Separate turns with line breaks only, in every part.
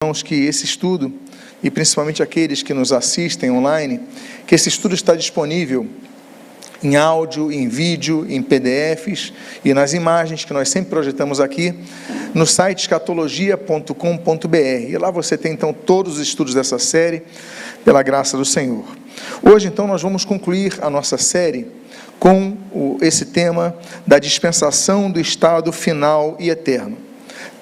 Irmãos, que esse estudo, e principalmente aqueles que nos assistem online, que esse estudo está disponível em áudio, em vídeo, em PDFs e nas imagens que nós sempre projetamos aqui, no site escatologia.com.br. E lá você tem, então, todos os estudos dessa série, pela graça do Senhor. Hoje, então, nós vamos concluir a nossa série com esse tema da dispensação do estado final e eterno.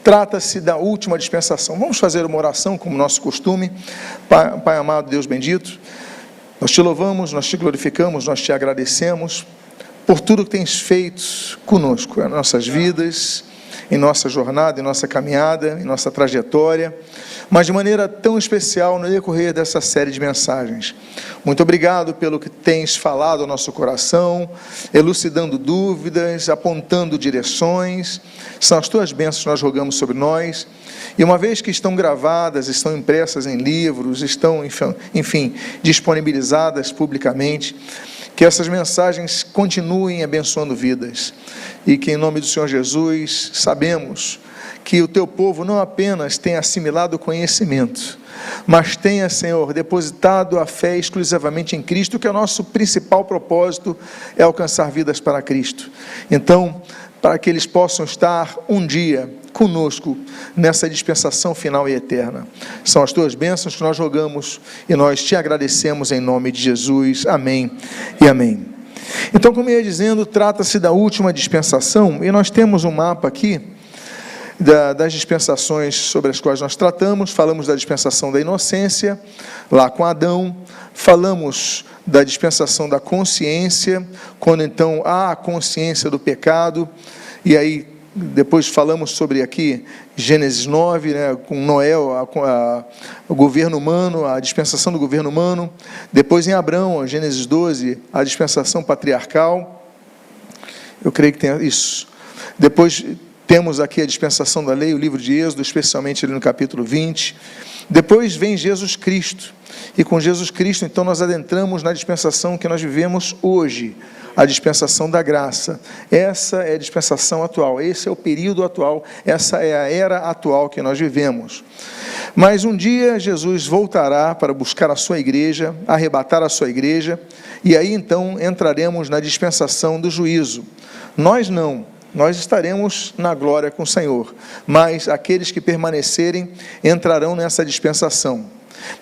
Trata-se da última dispensação. Vamos fazer uma oração, como nosso costume. Pai amado, Deus bendito, nós te louvamos, nós te glorificamos, nós te agradecemos por tudo que tens feito conosco, em nossas vidas, em nossa jornada, em nossa caminhada, em nossa trajetória, mas de maneira tão especial no decorrer dessa série de mensagens. Muito obrigado pelo que tens falado ao nosso coração, elucidando dúvidas, apontando direções. São as tuas bênçãos que nós rogamos sobre nós, e uma vez que estão gravadas, estão impressas em livros, estão, enfim, disponibilizadas publicamente, que essas mensagens continuem abençoando vidas, e que em nome do Senhor Jesus, sabemos que o teu povo não apenas tem assimilado o conhecimento, mas tenha, Senhor, depositado a fé exclusivamente em Cristo, que é o nosso principal propósito, é alcançar vidas para Cristo. Então, para que eles possam estar um dia conosco nessa dispensação final e eterna. São as tuas bênçãos que nós rogamos e nós te agradecemos em nome de Jesus. Amém e amém. Então, como eu ia dizendo, trata-se da última dispensação, e nós temos um mapa aqui das dispensações sobre as quais nós tratamos. Falamos da dispensação da inocência, lá com Adão. Falamos da dispensação da consciência, quando então há a consciência do pecado, e aí depois falamos sobre aqui Gênesis 9, com Noé, o governo humano, a dispensação do governo humano. Depois em Abraão, Gênesis 12, a dispensação patriarcal. Eu creio que tem isso. Depois temos aqui a dispensação da lei, o livro de Êxodo, especialmente ali no capítulo 20. Depois vem Jesus Cristo, e com Jesus Cristo, então, nós adentramos na dispensação que nós vivemos hoje, a dispensação da graça. Essa é a dispensação atual, esse é o período atual, essa é a era atual que nós vivemos. Mas um dia Jesus voltará para buscar a sua igreja, arrebatar a sua igreja, e aí então entraremos na dispensação do juízo. Nós não. Nós estaremos na glória com o Senhor, mas aqueles que permanecerem entrarão nessa dispensação.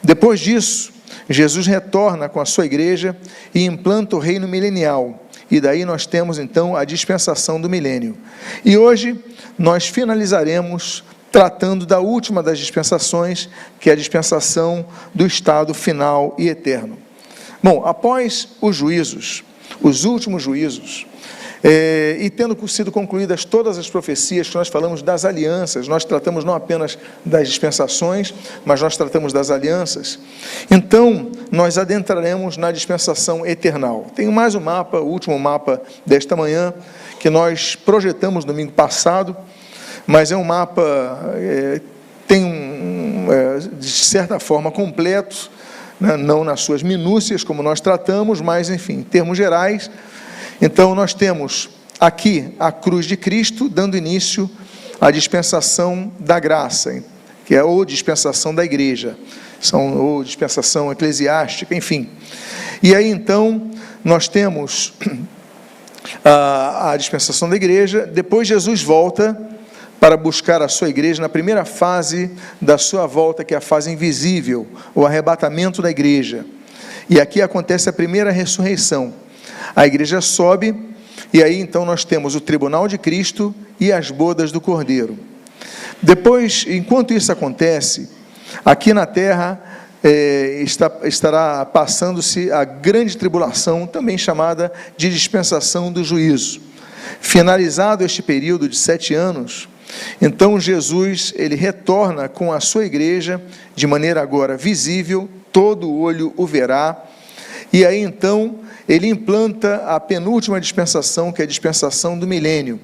Depois disso, Jesus retorna com a sua igreja e implanta o reino milenial, e daí nós temos então a dispensação do milênio. E hoje nós finalizaremos tratando da última das dispensações, que é a dispensação do estado final e eterno. Bom, após os juízos, os últimos juízos, e tendo sido concluídas todas as profecias que nós falamos das alianças, nós tratamos não apenas das dispensações, mas nós tratamos das alianças. Então, nós adentraremos na dispensação eternal. Tenho mais um mapa, o último mapa desta manhã, que nós projetamos domingo passado, mas é um mapa, de certa forma, completo, né? Não nas suas minúcias, como nós tratamos, mas, enfim, em termos gerais. Então, nós temos aqui a cruz de Cristo, dando início à dispensação da graça, que é ou dispensação da igreja, ou dispensação eclesiástica, enfim. E aí, então, nós temos a dispensação da igreja. Depois Jesus volta para buscar a sua igreja na primeira fase da sua volta, que é a fase invisível, o arrebatamento da igreja. E aqui acontece a primeira ressurreição. A igreja sobe, e aí então nós temos o tribunal de Cristo e as bodas do Cordeiro. Depois, enquanto isso acontece, aqui na terra estará passando-se a grande tribulação, também chamada de dispensação do juízo. Finalizado este período de 7 anos, então Jesus, ele retorna com a sua igreja, de maneira agora visível, todo olho o verá, e aí então ele implanta a penúltima dispensação, que é a dispensação do milênio.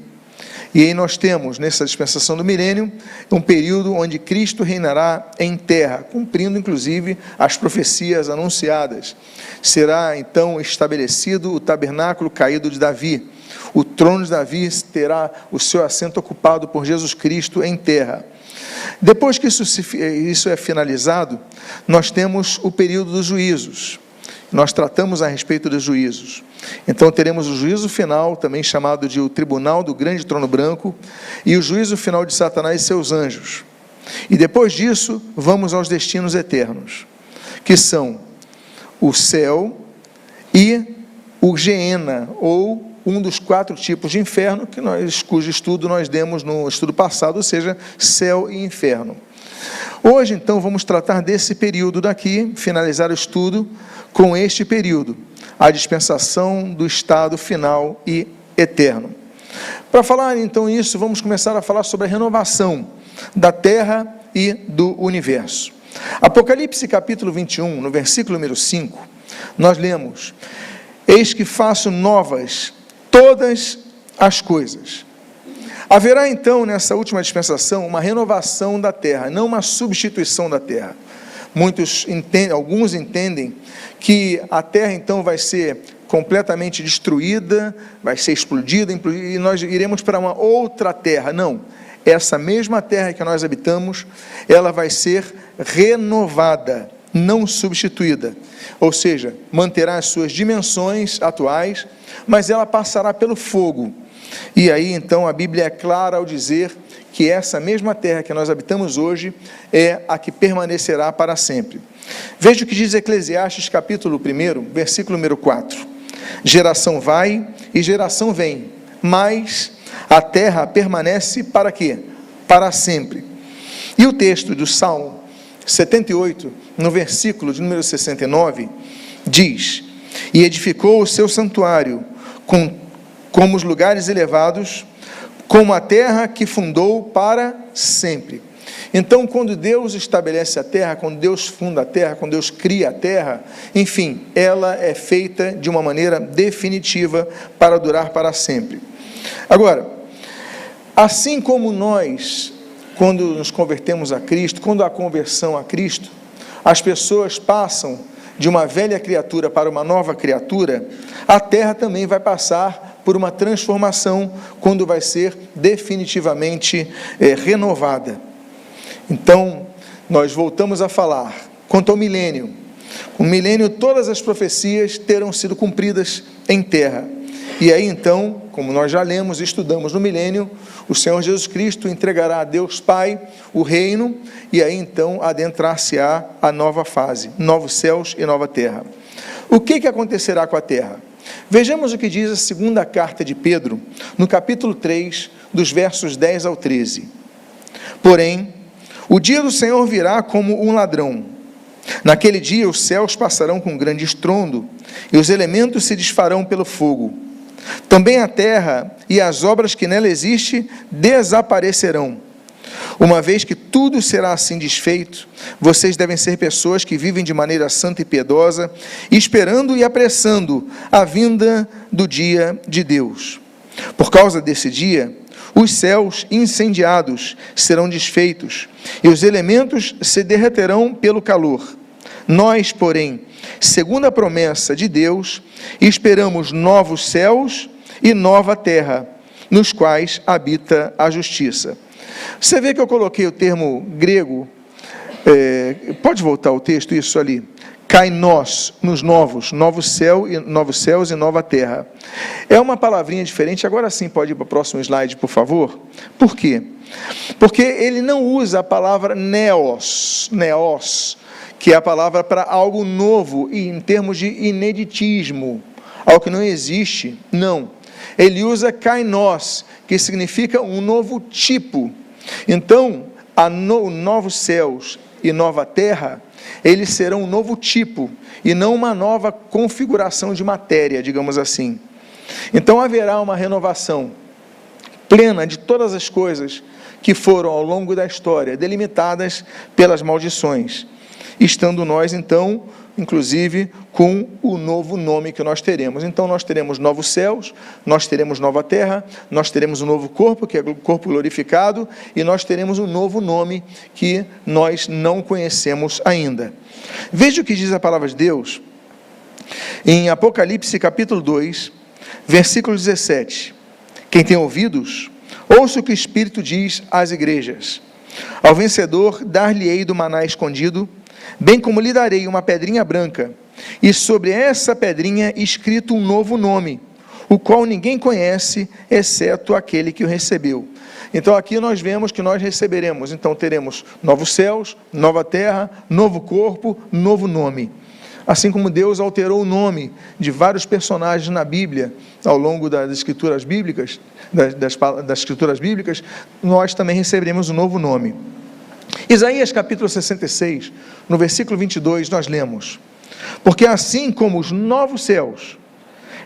E aí nós temos, nessa dispensação do milênio, um período onde Cristo reinará em terra, cumprindo inclusive as profecias anunciadas. Será então estabelecido o tabernáculo caído de Davi. O trono de Davi terá o seu assento ocupado por Jesus Cristo em terra. Depois que isso é finalizado, nós temos o período dos juízos. Nós tratamos a respeito dos juízos. Então teremos o juízo final, também chamado de o tribunal do grande trono branco, e o juízo final de Satanás e seus anjos. E depois disso, vamos aos destinos eternos, que são o céu e o Geena, ou um dos 4 tipos de inferno, cujo estudo nós demos no estudo passado, ou seja, céu e inferno. Hoje, então, vamos tratar desse período daqui, finalizar o estudo com este período, a dispensação do estado final e eterno. Para falar, então, isso, vamos começar a falar sobre a renovação da terra e do universo. Apocalipse capítulo 21, no versículo número 5, nós lemos: eis que faço novas todas as coisas. Haverá então nessa última dispensação uma renovação da terra, não uma substituição da terra. Alguns entendem que a terra então vai ser completamente destruída, vai ser explodida, e nós iremos para uma outra terra. Não, essa mesma terra que nós habitamos, ela vai ser renovada, não substituída, ou seja, manterá as suas dimensões atuais, mas ela passará pelo fogo. E aí então a Bíblia é clara ao dizer que essa mesma terra que nós habitamos hoje é a que permanecerá para sempre. Veja o que diz Eclesiastes capítulo 1, versículo número 4. Geração vai e geração vem, mas a terra permanece para quê? Para sempre. E o texto do Salmo 78, no versículo de número 69, diz: e edificou o seu santuário como os lugares elevados, como a terra que fundou para sempre. Então, quando Deus estabelece a terra, quando Deus funda a terra, quando Deus cria a terra, enfim, ela é feita de uma maneira definitiva para durar para sempre. Agora, assim como nós, quando nos convertemos a Cristo, quando há conversão a Cristo, as pessoas passam de uma velha criatura para uma nova criatura, a terra também vai passar por uma transformação quando vai ser definitivamente renovada. Então, nós voltamos a falar quanto ao milênio. No milênio, todas as profecias terão sido cumpridas em terra. E aí então, como nós já lemos e estudamos no milênio, o Senhor Jesus Cristo entregará a Deus Pai o reino, e aí então adentrar-se-á a nova fase, novos céus e nova terra. O que acontecerá com a terra? Vejamos o que diz a segunda carta de Pedro, no capítulo 3, dos versos 10 ao 13. Porém, o dia do Senhor virá como um ladrão. Naquele dia os céus passarão com grande estrondo, e os elementos se desfarão pelo fogo. Também a terra e as obras que nela existem desaparecerão. Uma vez que tudo será assim desfeito, vocês devem ser pessoas que vivem de maneira santa e piedosa, esperando e apressando a vinda do dia de Deus. Por causa desse dia, os céus incendiados serão desfeitos, e os elementos se derreterão pelo calor. Nós, porém, segundo a promessa de Deus, esperamos novos céus e nova terra, nos quais habita a justiça. Você vê que eu coloquei o termo grego, pode voltar o texto, isso ali, kainos, nos novos céus e nova terra. É uma palavrinha diferente. Agora sim, pode ir para o próximo slide, por favor. Por quê? Porque ele não usa a palavra neos, que é a palavra para algo novo, e em termos de ineditismo, algo que não existe. Não. Ele usa kainos, que significa um novo tipo. Então, novos céus e nova terra, eles serão um novo tipo, e não uma nova configuração de matéria, digamos assim. Então haverá uma renovação plena de todas as coisas que foram ao longo da história delimitadas pelas maldições, estando nós então, inclusive, com o novo nome que nós teremos. Então nós teremos novos céus, nós teremos nova terra, nós teremos um novo corpo, que é o corpo glorificado, e nós teremos um novo nome que nós não conhecemos ainda. Veja o que diz a palavra de Deus em Apocalipse capítulo 2, versículo 17. Quem tem ouvidos, ouça o que o Espírito diz às igrejas. Ao vencedor dar-lhe-ei do maná escondido, bem como lhe darei uma pedrinha branca, e sobre essa pedrinha escrito um novo nome, o qual ninguém conhece, exceto aquele que o recebeu. Então aqui nós vemos que nós receberemos, então teremos novos céus, nova terra, novo corpo, novo nome. Assim como Deus alterou o nome de vários personagens na Bíblia, ao longo das escrituras bíblicas, das escrituras bíblicas, nós também receberemos um novo nome. Isaías capítulo 66, no versículo 22, nós lemos: porque assim como os novos céus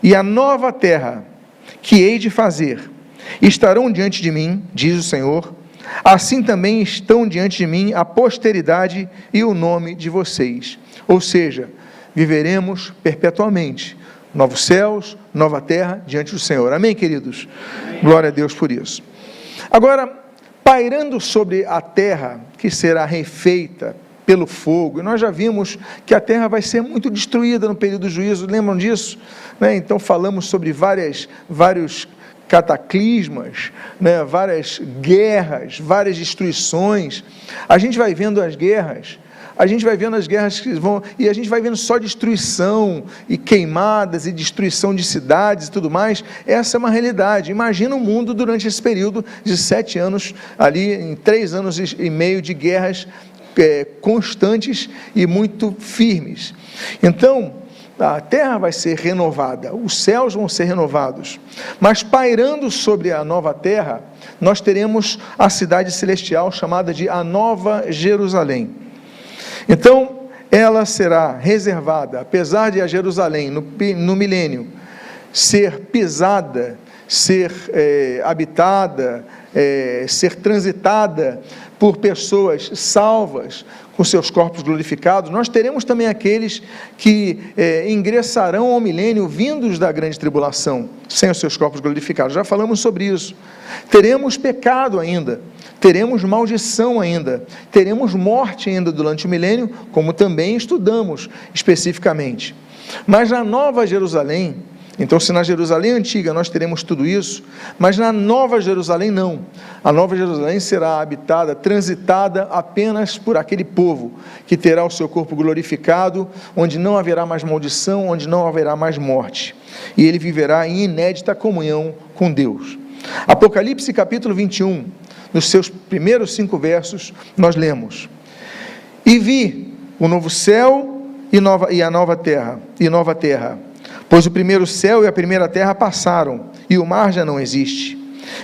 e a nova terra que hei de fazer estarão diante de mim, diz o Senhor, assim também estão diante de mim a posteridade e o nome de vocês. Ou seja, viveremos perpetuamente, novos céus, nova terra, diante do Senhor. Amém, queridos? Amém. Glória a Deus por isso. Agora, pairando sobre a terra, que será refeita pelo fogo, e nós já vimos que a terra vai ser muito destruída no período do juízo, lembram disso? Então falamos sobre vários cataclismas, várias guerras, várias destruições. A gente vai vendo as guerras, que vão, e a gente vai vendo só destruição, e queimadas, e destruição de cidades e tudo mais. Essa é uma realidade. Imagina o mundo durante esse período de 7 anos, ali em 3 anos e meio de guerras constantes e muito firmes. Então, a terra vai ser renovada, os céus vão ser renovados, mas pairando sobre a nova terra, nós teremos a cidade celestial chamada de a Nova Jerusalém. Então, ela será reservada, apesar de a Jerusalém, no milênio, ser pisada, ser habitada, ser transitada por pessoas salvas, com seus corpos glorificados, nós teremos também aqueles que ingressarão ao milênio vindos da grande tribulação, sem os seus corpos glorificados. Já falamos sobre isso. Teremos pecado ainda, teremos maldição ainda, teremos morte ainda durante o milênio, como também estudamos especificamente. Mas na Nova Jerusalém, então se na Jerusalém antiga nós teremos tudo isso, mas na Nova Jerusalém não. A Nova Jerusalém será habitada, transitada apenas por aquele povo, que terá o seu corpo glorificado, onde não haverá mais maldição, onde não haverá mais morte. E ele viverá em inédita comunhão com Deus. Apocalipse capítulo 21, nos seus primeiros 5 versos, nós lemos: e vi o novo céu e a nova terra, pois o primeiro céu e a primeira terra passaram, e o mar já não existe.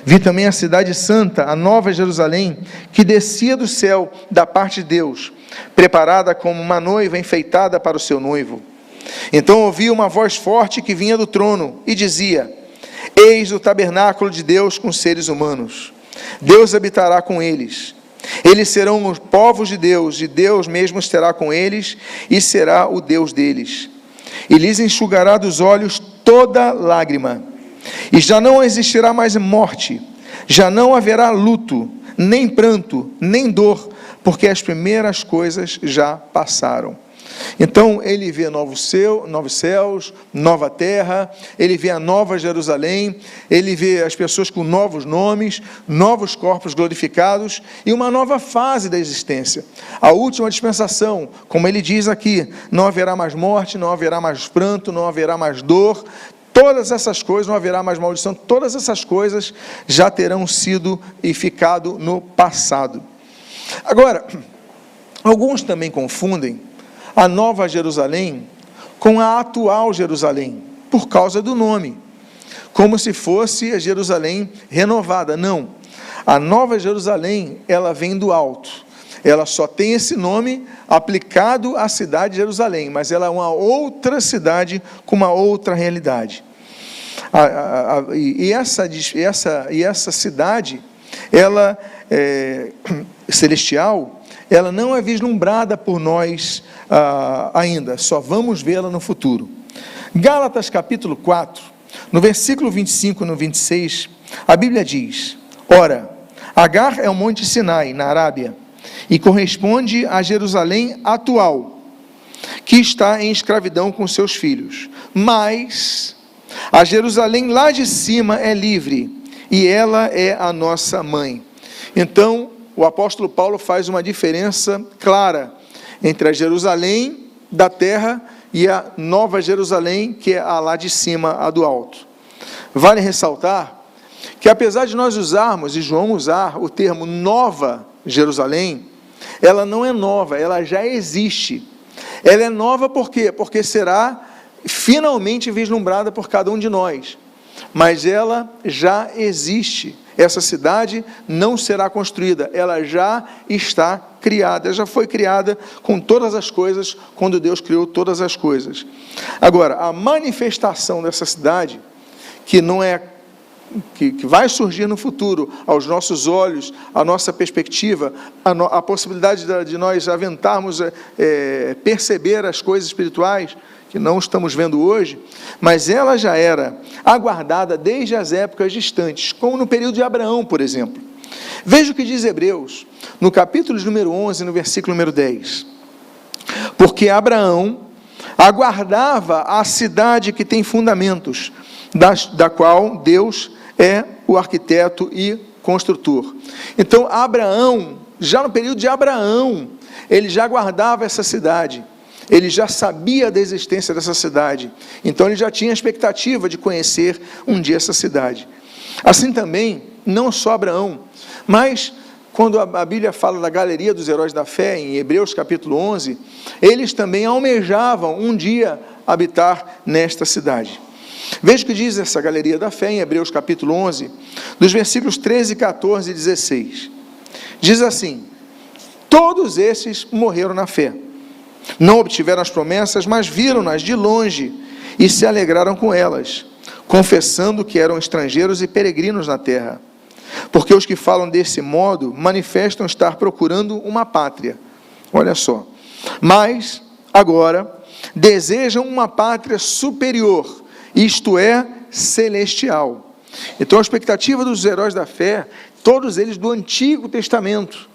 Vi também a cidade santa, a Nova Jerusalém, que descia do céu da parte de Deus, preparada como uma noiva enfeitada para o seu noivo. Então ouvi uma voz forte que vinha do trono, e dizia: eis o tabernáculo de Deus com seres humanos. Deus habitará com eles. Eles serão os povos de Deus, e Deus mesmo estará com eles, e será o Deus deles. E lhes enxugará dos olhos toda lágrima, e já não existirá mais morte, já não haverá luto, nem pranto, nem dor, porque as primeiras coisas já passaram. Então ele vê novos céus, nova terra, ele vê a Nova Jerusalém, ele vê as pessoas com novos nomes, novos corpos glorificados e uma nova fase da existência. A última dispensação, como ele diz aqui, não haverá mais morte, não haverá mais pranto, não haverá mais dor, todas essas coisas, não haverá mais maldição, todas essas coisas já terão sido e ficado no passado. Agora, alguns também confundem a Nova Jerusalém com a atual Jerusalém, por causa do nome, como se fosse a Jerusalém renovada. Não, a Nova Jerusalém, ela vem do alto, ela só tem esse nome aplicado à cidade de Jerusalém, mas ela é uma outra cidade com uma outra realidade. E essa cidade, ela celestial, ela não é vislumbrada por nós ainda, só vamos vê-la no futuro. Gálatas capítulo 4, no versículo 25 e no 26, a Bíblia diz: ora, Agar é o monte Sinai, na Arábia, e corresponde a Jerusalém atual, que está em escravidão com seus filhos, mas a Jerusalém lá de cima é livre, e ela é a nossa mãe. Então, o apóstolo Paulo faz uma diferença clara entre a Jerusalém da terra e a Nova Jerusalém, que é a lá de cima, a do alto. Vale ressaltar que, apesar de nós usarmos, e João usar, o termo Nova Jerusalém, ela não é nova, ela já existe. Ela é nova por quê? Porque será finalmente vislumbrada por cada um de nós. Mas ela já existe. Essa cidade não será construída, ela já está criada, já foi criada com todas as coisas, quando Deus criou todas as coisas. Agora, a manifestação dessa cidade, que não é, que vai surgir no futuro, aos nossos olhos, a nossa perspectiva, a possibilidade de nós aventarmos, perceber as coisas espirituais, que não estamos vendo hoje, mas ela já era aguardada desde as épocas distantes, como no período de Abraão, por exemplo. Veja o que diz Hebreus, no capítulo de número 11, no versículo número 10. Porque Abraão aguardava a cidade que tem fundamentos, da qual Deus é o arquiteto e construtor. Então, Abraão, já no período de Abraão, ele já aguardava essa cidade. Ele já sabia da existência dessa cidade, então ele já tinha a expectativa de conhecer um dia essa cidade. Assim também, não só Abraão, mas quando a Bíblia fala da galeria dos heróis da fé, em Hebreus capítulo 11, eles também almejavam um dia habitar nesta cidade. Veja o que diz essa galeria da fé em Hebreus capítulo 11, dos versículos 13, 14 e 16. Diz assim: todos esses morreram na fé. Não obtiveram as promessas, mas viram-nas de longe e se alegraram com elas, confessando que eram estrangeiros e peregrinos na terra. Porque os que falam desse modo manifestam estar procurando uma pátria. Olha só. Mas, agora, desejam uma pátria superior, isto é, celestial. Então, a expectativa dos heróis da fé, todos eles do Antigo Testamento,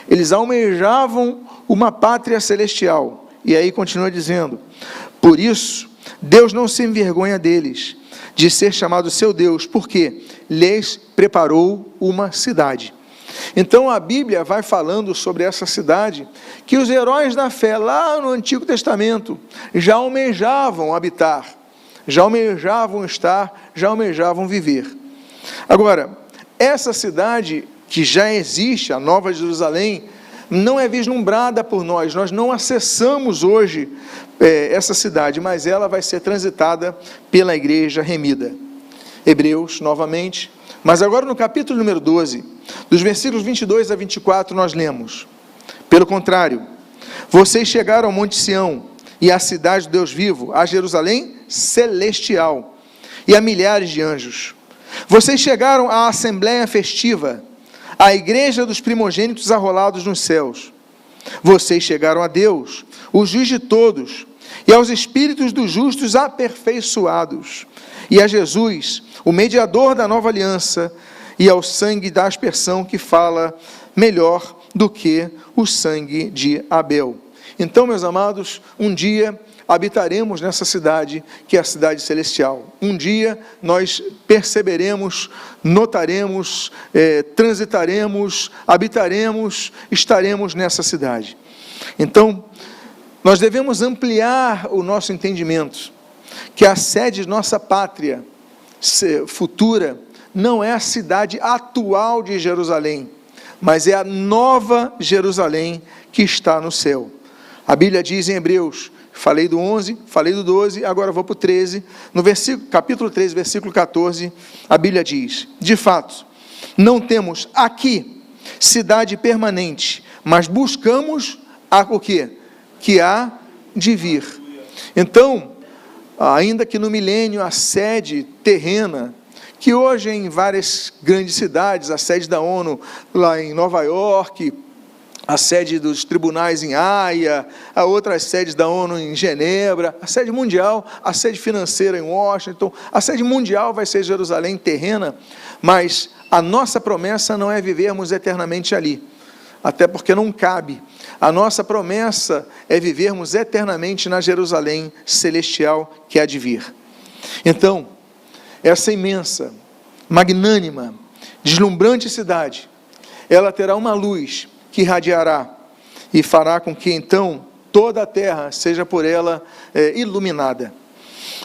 eles almejavam uma pátria celestial. E aí continua dizendo: por isso, Deus não se envergonha deles, de ser chamado seu Deus, porque lhes preparou uma cidade. Então a Bíblia vai falando sobre essa cidade, que os heróis da fé, lá no Antigo Testamento, já almejavam habitar, já almejavam estar, já almejavam viver. Agora, essa cidade que já existe, a Nova Jerusalém, não é vislumbrada por nós não acessamos hoje essa cidade, mas ela vai ser transitada pela igreja remida. Hebreus, novamente, mas agora no capítulo número 12, dos versículos 22 a 24, nós lemos: pelo contrário, vocês chegaram ao Monte Sião, e à cidade do Deus vivo, a Jerusalém celestial, e a milhares de anjos. Vocês chegaram à assembleia festiva, a igreja dos primogênitos arrolados nos céus. Vocês chegaram a Deus, o juiz de todos, e aos espíritos dos justos aperfeiçoados, e a Jesus, o mediador da nova aliança, e ao sangue da aspersão que fala melhor do que o sangue de Abel. Então, meus amados, um dia habitaremos nessa cidade, que é a cidade celestial. Um dia nós perceberemos, notaremos, transitaremos, habitaremos, estaremos nessa cidade. Então, nós devemos ampliar o nosso entendimento, que a sede de nossa pátria futura não é a cidade atual de Jerusalém, mas é a nova Jerusalém que está no céu. A Bíblia diz em Hebreus, falei do 11, falei do 12, agora vou para o 13, no capítulo 13, versículo 14, a Bíblia diz: de fato, não temos aqui cidade permanente, mas buscamos o quê? Que há de vir. Então, ainda que no milênio a sede terrena, que hoje em várias grandes cidades, a sede da ONU lá em Nova York, a sede dos tribunais em Haia, a outras sedes da ONU em Genebra, a sede mundial, a sede financeira em Washington, a sede mundial vai ser Jerusalém terrena, mas a nossa promessa não é vivermos eternamente ali, até porque não cabe. A nossa promessa é vivermos eternamente na Jerusalém celestial que há de vir. Então, essa imensa, magnânima, deslumbrante cidade, ela terá uma luz que irradiará e fará com que então toda a terra seja por ela iluminada.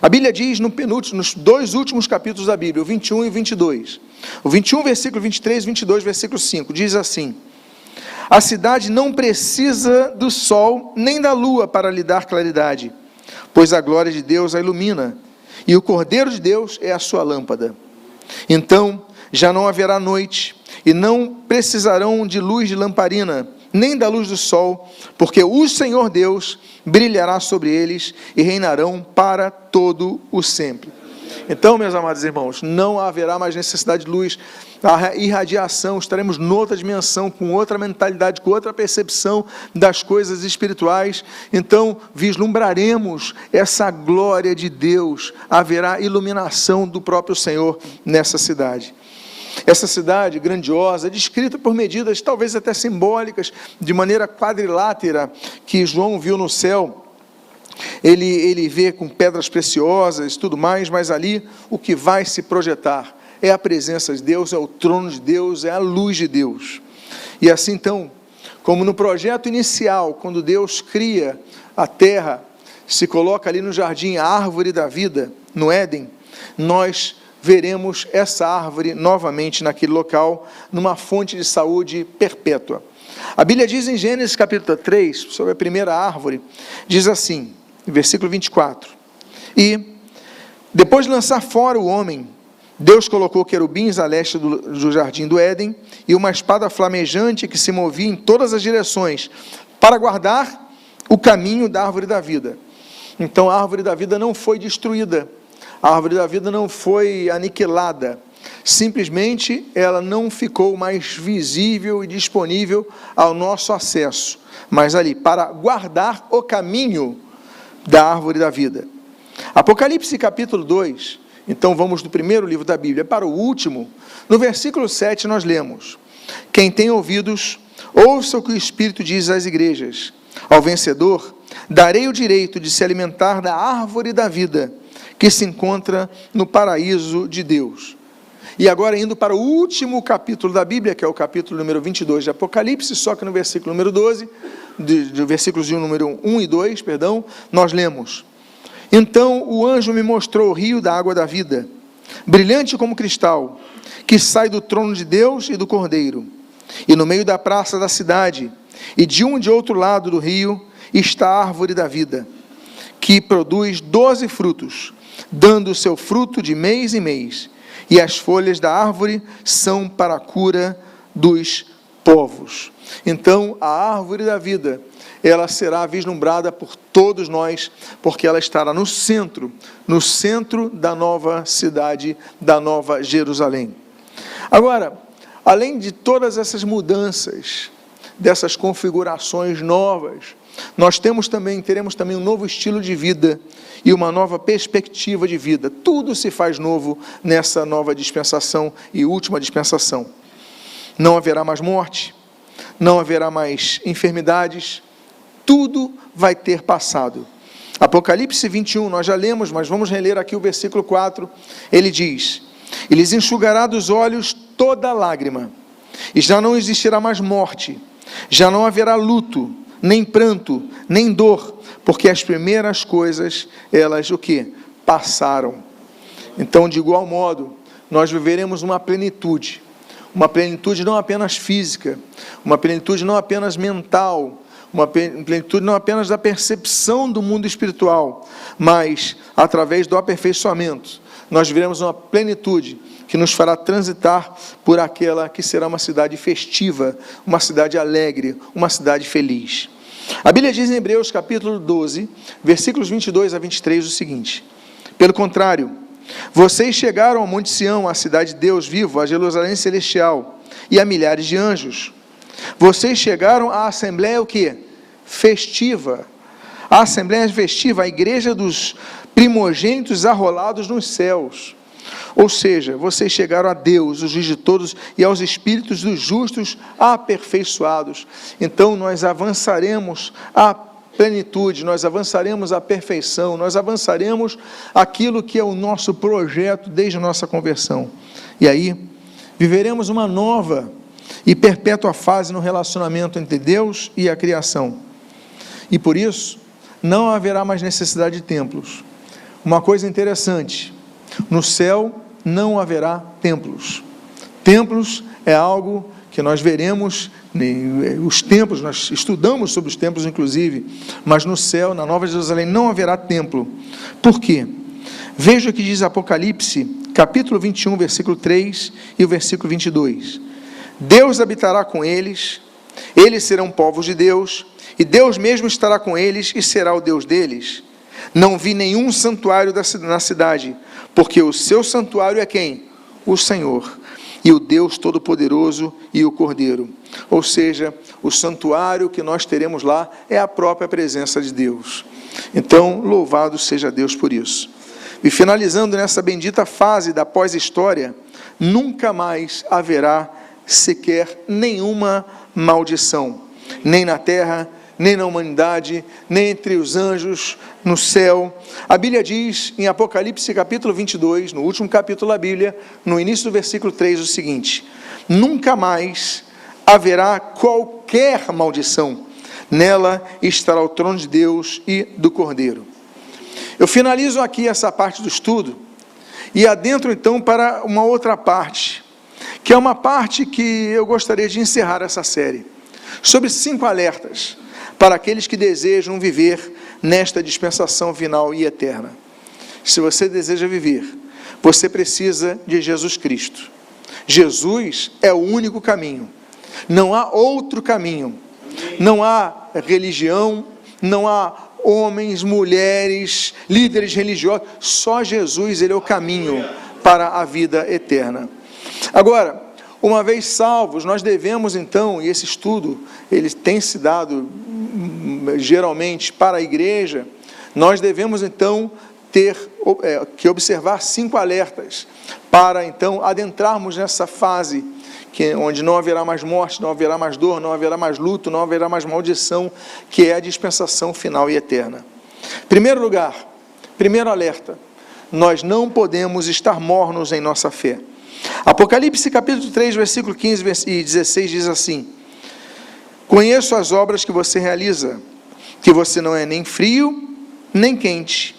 A Bíblia diz nos 2 últimos capítulos da Bíblia, o 21 e o 22. O 21, versículo 23, 22, versículo 5, diz assim: a cidade não precisa do sol nem da lua para lhe dar claridade, pois a glória de Deus a ilumina, e o Cordeiro de Deus é a sua lâmpada. Então já não haverá noite, e não precisarão de luz de lamparina, nem da luz do sol, porque o Senhor Deus brilhará sobre eles e reinarão para todo o sempre. Então, meus amados irmãos, não haverá mais necessidade de luz, a irradiação, estaremos noutra dimensão, com outra mentalidade, com outra percepção das coisas espirituais. Então, vislumbraremos essa glória de Deus, haverá iluminação do próprio Senhor nessa cidade. Essa cidade grandiosa, descrita por medidas talvez até simbólicas, de maneira quadrilátera, que João viu no céu, ele vê com pedras preciosas e tudo mais, mas ali o que vai se projetar é a presença de Deus, é o trono de Deus, é a luz de Deus. E assim então, como no projeto inicial, quando Deus cria a terra, se coloca ali no jardim a árvore da vida, no Éden, nós veremos essa árvore novamente naquele local, numa fonte de saúde perpétua. A Bíblia diz em Gênesis capítulo 3, sobre a primeira árvore, diz assim, versículo 24, e depois de lançar fora o homem, Deus colocou querubins a leste do jardim do Éden, e uma espada flamejante que se movia em todas as direções, para guardar o caminho da árvore da vida. Então a árvore da vida não foi destruída, a árvore da vida não foi aniquilada, simplesmente ela não ficou mais visível e disponível ao nosso acesso, mas ali, para guardar o caminho da árvore da vida. Apocalipse capítulo 2, então vamos do primeiro livro da Bíblia para o último, no versículo 7 nós lemos: quem tem ouvidos, ouça o que o Espírito diz às igrejas, ao vencedor darei o direito de se alimentar da árvore da vida, que se encontra no paraíso de Deus. E agora indo para o último capítulo da Bíblia, que é o capítulo número 22 de Apocalipse, só que no versículo número 12, de versículos de número 1 e 2, nós lemos: então o anjo me mostrou o rio da água da vida, brilhante como cristal, que sai do trono de Deus e do Cordeiro, e no meio da praça da cidade, e de um e de outro lado do rio, está a árvore da vida, que produz 12 frutos, dando o seu fruto de mês em mês, e as folhas da árvore são para a cura dos povos. Então, a árvore da vida, ela será vislumbrada por todos nós, porque ela estará no centro da nova cidade, da nova Jerusalém. Agora, além de todas essas mudanças, dessas configurações novas, nós teremos também um novo estilo de vida e uma nova perspectiva de vida. Tudo se faz novo nessa nova dispensação e última dispensação. Não haverá mais morte, não haverá mais enfermidades, tudo vai ter passado. Apocalipse 21, nós já lemos, mas vamos reler aqui o versículo 4, ele diz: e lhes enxugará dos olhos toda lágrima, e já não existirá mais morte, já não haverá luto, nem pranto, nem dor, porque as primeiras coisas, elas o quê? Passaram. Então, de igual modo, nós viveremos uma plenitude não apenas física, uma plenitude não apenas mental, uma plenitude não apenas da percepção do mundo espiritual, mas através do aperfeiçoamento, nós viveremos uma plenitude que nos fará transitar por aquela que será uma cidade festiva, uma cidade alegre, uma cidade feliz. A Bíblia diz em Hebreus capítulo 12, versículos 22 a 23 o seguinte: pelo contrário, vocês chegaram ao Monte Sião, a cidade de Deus vivo, a Jerusalém celestial, e a milhares de anjos. Vocês chegaram à assembleia o quê? Festiva. A assembleia festiva, a igreja dos primogênitos arrolados nos céus. Ou seja, vocês chegaram a Deus, o juiz de todos, e aos espíritos dos justos aperfeiçoados. Então nós avançaremos a plenitude, nós avançaremos a perfeição, nós avançaremos aquilo que é o nosso projeto desde a nossa conversão. E aí, viveremos uma nova e perpétua fase no relacionamento entre Deus e a criação. E por isso, não haverá mais necessidade de templos. Uma coisa interessante, no céu não haverá templos. Templos é algo que nós veremos, os templos, nós estudamos sobre os templos inclusive, mas no céu, na Nova Jerusalém, não haverá templo. Por quê? Veja o que diz Apocalipse, capítulo 21, versículo 3 e o versículo 22. Deus habitará com eles, eles serão povos de Deus, e Deus mesmo estará com eles e será o Deus deles. Não vi nenhum santuário na cidade, porque o seu santuário é quem? O Senhor, e o Deus Todo-Poderoso e o Cordeiro. Ou seja, o santuário que nós teremos lá é a própria presença de Deus. Então, louvado seja Deus por isso. E finalizando nessa bendita fase da pós-história, nunca mais haverá sequer nenhuma maldição, nem na terra, nem na humanidade, nem entre os anjos, no céu. A Bíblia diz em Apocalipse capítulo 22, no último capítulo da Bíblia, no início do versículo 3, o seguinte: nunca mais haverá qualquer maldição, nela estará o trono de Deus e do Cordeiro. Eu finalizo aqui essa parte do estudo, e adentro então para uma outra parte, que é uma parte que eu gostaria de encerrar essa série, sobre 5 alertas, para aqueles que desejam viver nesta dispensação final e eterna. Se você deseja viver, você precisa de Jesus Cristo. Jesus é o único caminho. Não há outro caminho. Não há religião, não há homens, mulheres, líderes religiosos. Só Jesus, Ele é o caminho para a vida eterna. Agora, uma vez salvos, nós devemos então, e esse estudo, ele tem se dado geralmente para a igreja, nós devemos então ter que observar 5 alertas, para então adentrarmos nessa fase, onde não haverá mais morte, não haverá mais dor, não haverá mais luto, não haverá mais maldição, que é a dispensação final e eterna. Primeiro lugar, primeiro alerta, nós não podemos estar mornos em nossa fé. Apocalipse capítulo 3, versículo 15 e 16 diz assim: conheço as obras que você realiza, que você não é nem frio, nem quente.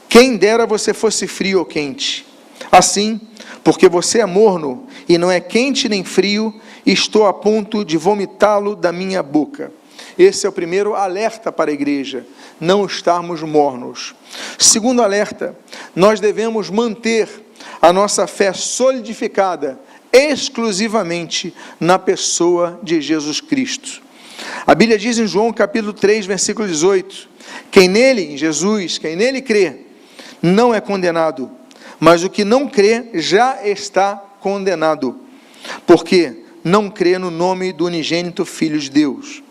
Quem dera você fosse frio ou quente. Assim, porque você é morno, e não é quente nem frio, estou a ponto de vomitá-lo da minha boca. Esse é o primeiro alerta para a igreja, não estarmos mornos. Segundo alerta, nós devemos manter a nossa fé solidificada exclusivamente na pessoa de Jesus Cristo. A Bíblia diz em João capítulo 3, versículo 18, quem nele, em Jesus, quem nele crê, não é condenado, mas o que não crê já está condenado, porque não crê no nome do unigênito Filho de Deus.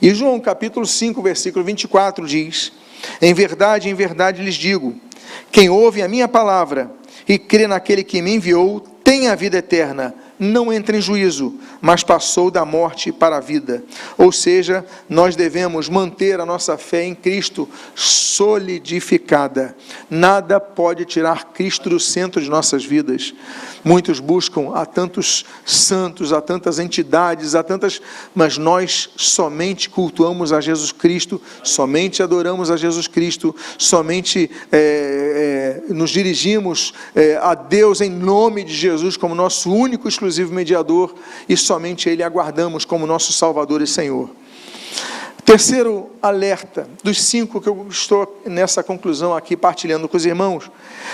E João capítulo 5, versículo 24 diz, em verdade lhes digo, quem ouve a minha palavra e crê naquele que me enviou, tem a vida eterna, não entra em juízo, mas passou da morte para a vida. Ou seja, nós devemos manter a nossa fé em Cristo solidificada. Nada pode tirar Cristo do centro de nossas vidas. Muitos buscam a tantos santos, a tantas entidades, mas nós somente cultuamos a Jesus Cristo, somente adoramos a Jesus Cristo, somente nos dirigimos a Deus em nome de Jesus como nosso único exclusivo mediador, e somente Ele aguardamos como nosso Salvador e Senhor. Terceiro alerta, dos 5 que eu estou nessa conclusão aqui partilhando com os irmãos,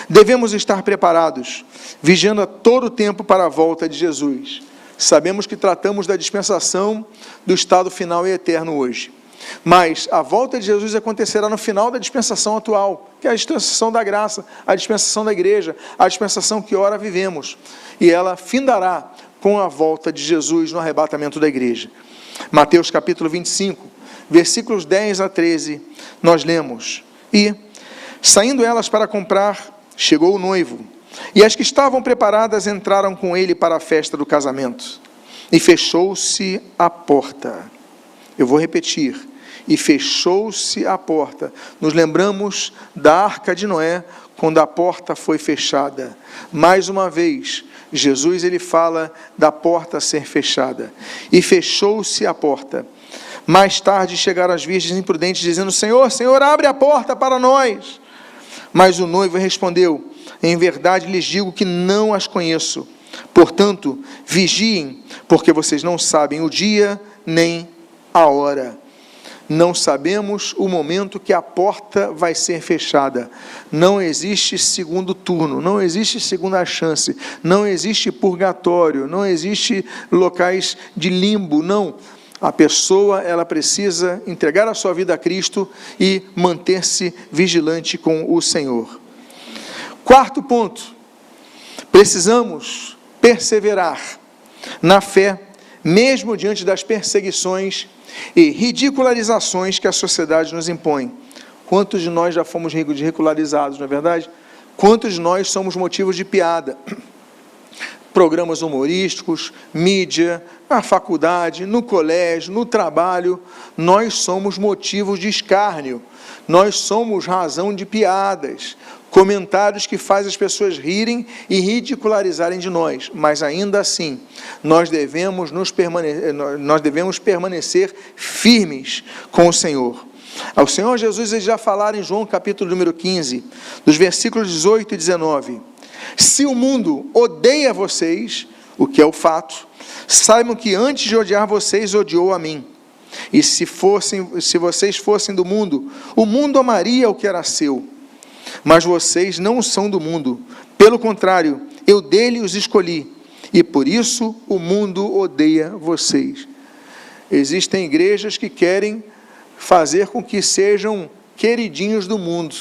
devemos estar preparados, vigiando a todo tempo para a volta de Jesus. Sabemos que tratamos da dispensação do estado final e eterno hoje, mas a volta de Jesus acontecerá no final da dispensação atual, que é a dispensação da graça, a dispensação da igreja, a dispensação que ora vivemos, e ela findará com a volta de Jesus no arrebatamento da igreja. Mateus capítulo 25, versículos 10 a 13, nós lemos, e, saindo elas para comprar, chegou o noivo, e as que estavam preparadas entraram com ele para a festa do casamento, e fechou-se a porta. Eu vou repetir, e fechou-se a porta. Nos lembramos da arca de Noé, quando a porta foi fechada. Mais uma vez, Jesus, ele fala da porta ser fechada. E fechou-se a porta. Mais tarde chegaram as virgens imprudentes, dizendo: Senhor, Senhor, abre a porta para nós. Mas o noivo respondeu: em verdade lhes digo que não as conheço. Portanto, vigiem, porque vocês não sabem o dia nem a hora. Não sabemos o momento que a porta vai ser fechada. Não existe segundo turno, não existe segunda chance, não existe purgatório, não existe locais de limbo, não. A pessoa, ela precisa entregar a sua vida a Cristo e manter-se vigilante com o Senhor. Quarto ponto, precisamos perseverar na fé, mesmo diante das perseguições e ridicularizações que a sociedade nos impõe. Quantos de nós já fomos ridicularizados, não é verdade? Quantos de nós somos motivos de piada? Programas humorísticos, mídia, na faculdade, no colégio, no trabalho, nós somos motivos de escárnio, nós somos razão de piadas, comentários que fazem as pessoas rirem e ridicularizarem de nós, mas ainda assim, nós devemos permanecer firmes com o Senhor. O Senhor Jesus, ele já falaram em João capítulo número 15, dos versículos 18 e 19, se o mundo odeia vocês, o que é o fato, saibam que antes de odiar vocês, odiou a mim. E se vocês fossem do mundo, o mundo amaria o que era seu. Mas vocês não são do mundo, pelo contrário, eu dele os escolhi, e por isso o mundo odeia vocês. Existem igrejas que querem fazer com que sejam queridinhos do mundo,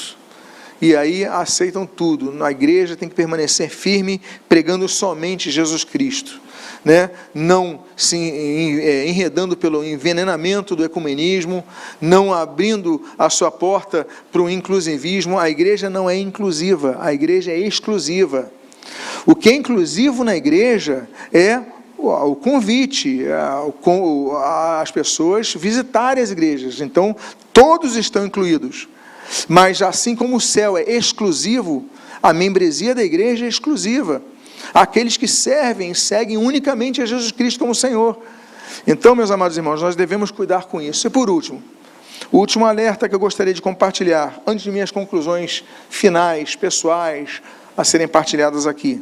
e aí aceitam tudo. Na igreja tem que permanecer firme, pregando somente Jesus Cristo, né? Não se enredando pelo envenenamento do ecumenismo, não abrindo a sua porta para o inclusivismo. A igreja não é inclusiva, a igreja é exclusiva. O que é inclusivo na igreja é o convite, as pessoas visitarem as igrejas. Então, todos estão incluídos. Mas assim como o céu é exclusivo, a membresia da igreja é exclusiva. Aqueles que servem, seguem unicamente a Jesus Cristo como Senhor. Então, meus amados irmãos, nós devemos cuidar com isso. E por último, o último alerta que eu gostaria de compartilhar, antes de minhas conclusões finais, pessoais, a serem partilhadas aqui.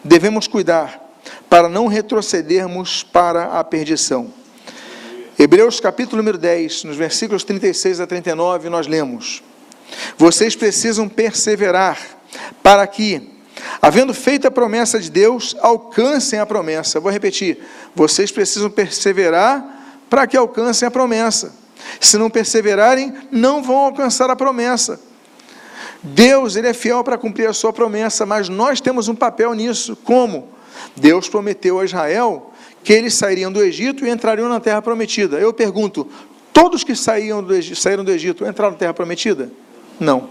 Devemos cuidar para não retrocedermos para a perdição. Hebreus capítulo número 10, nos versículos 36 a 39, nós lemos: vocês precisam perseverar para que, havendo feito a promessa de Deus, alcancem a promessa. Vou repetir, vocês precisam perseverar para que alcancem a promessa. Se não perseverarem, não vão alcançar a promessa. Deus, ele é fiel para cumprir a sua promessa, mas nós temos um papel nisso. Como? Deus prometeu a Israel que eles sairiam do Egito e entrariam na terra prometida. Eu pergunto, todos que saíram do Egito entraram na terra prometida? Não.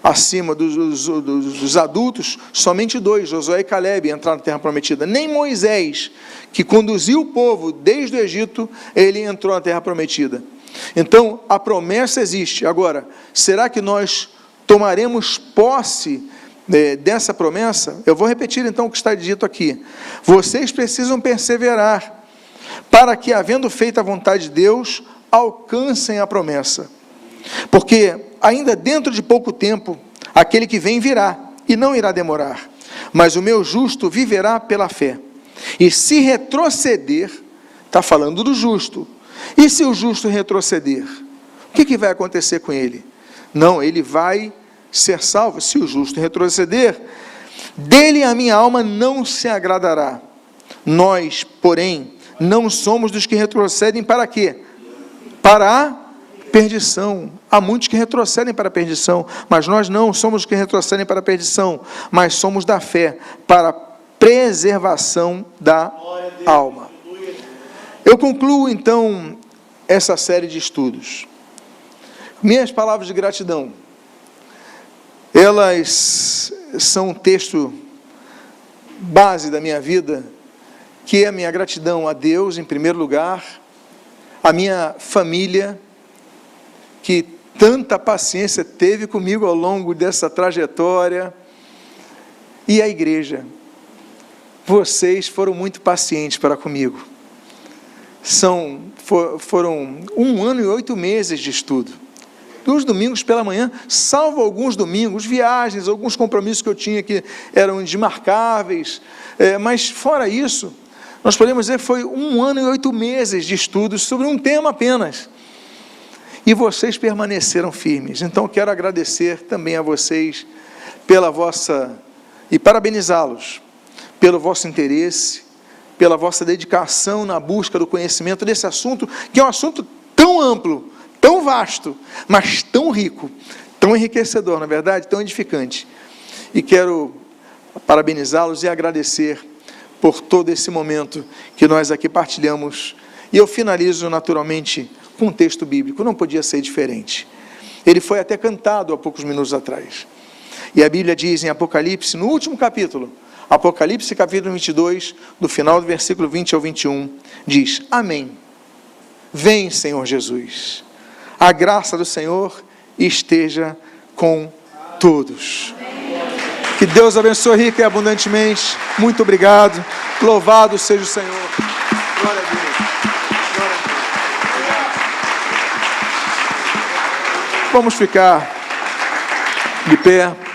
Acima dos adultos, somente 2, Josué e Calebe, entraram na terra prometida. Nem Moisés, que conduziu o povo desde o Egito, ele entrou na terra prometida. Então, a promessa existe. Agora, será que nós tomaremos posse dessa promessa? Eu vou repetir então o que está dito aqui. Vocês precisam perseverar, para que, havendo feito a vontade de Deus, alcancem a promessa. Porque ainda dentro de pouco tempo, aquele que vem virá, e não irá demorar. Mas o meu justo viverá pela fé. E se retroceder, está falando do justo. E se o justo retroceder? O que vai acontecer com ele? Não, ele vai ser salvo. Se o justo retroceder, dele a minha alma não se agradará. Nós, porém, não somos dos que retrocedem para quê? Para a perdição. Há muitos que retrocedem para a perdição, mas nós não somos os que retrocedem para a perdição, mas somos da fé para a preservação da alma. Eu concluo então essa série de estudos. Minhas palavras de gratidão, elas são um texto base da minha vida, que é a minha gratidão a Deus em primeiro lugar, a minha família, que tanta paciência teve comigo ao longo dessa trajetória, e a igreja. vocês foram muito pacientes para comigo. Foram 1 ano e 8 meses de estudo. Dos domingos pela manhã, salvo alguns domingos, viagens, alguns compromissos que eu tinha que eram desmarcáveis, mas fora isso, nós podemos dizer que foi 1 ano e 8 meses de estudos sobre um tema apenas. E vocês permaneceram firmes. Então eu quero agradecer também a vocês e parabenizá-los pelo vosso interesse, pela vossa dedicação na busca do conhecimento desse assunto, que é um assunto tão amplo, tão vasto, mas tão rico, tão enriquecedor, na verdade, tão edificante. E quero parabenizá-los e agradecer por todo esse momento que nós aqui partilhamos. E eu finalizo naturalmente com um texto bíblico, não podia ser diferente. Ele foi até cantado há poucos minutos atrás. E a Bíblia diz em Apocalipse, no último capítulo, Apocalipse capítulo 22, do final do versículo 20 ao 21, diz: Amém. Vem, Senhor Jesus. A graça do Senhor esteja com todos. Que Deus abençoe rica e abundantemente. Muito obrigado. Louvado seja o Senhor. Glória a Deus. Glória a Deus. Vamos ficar de pé.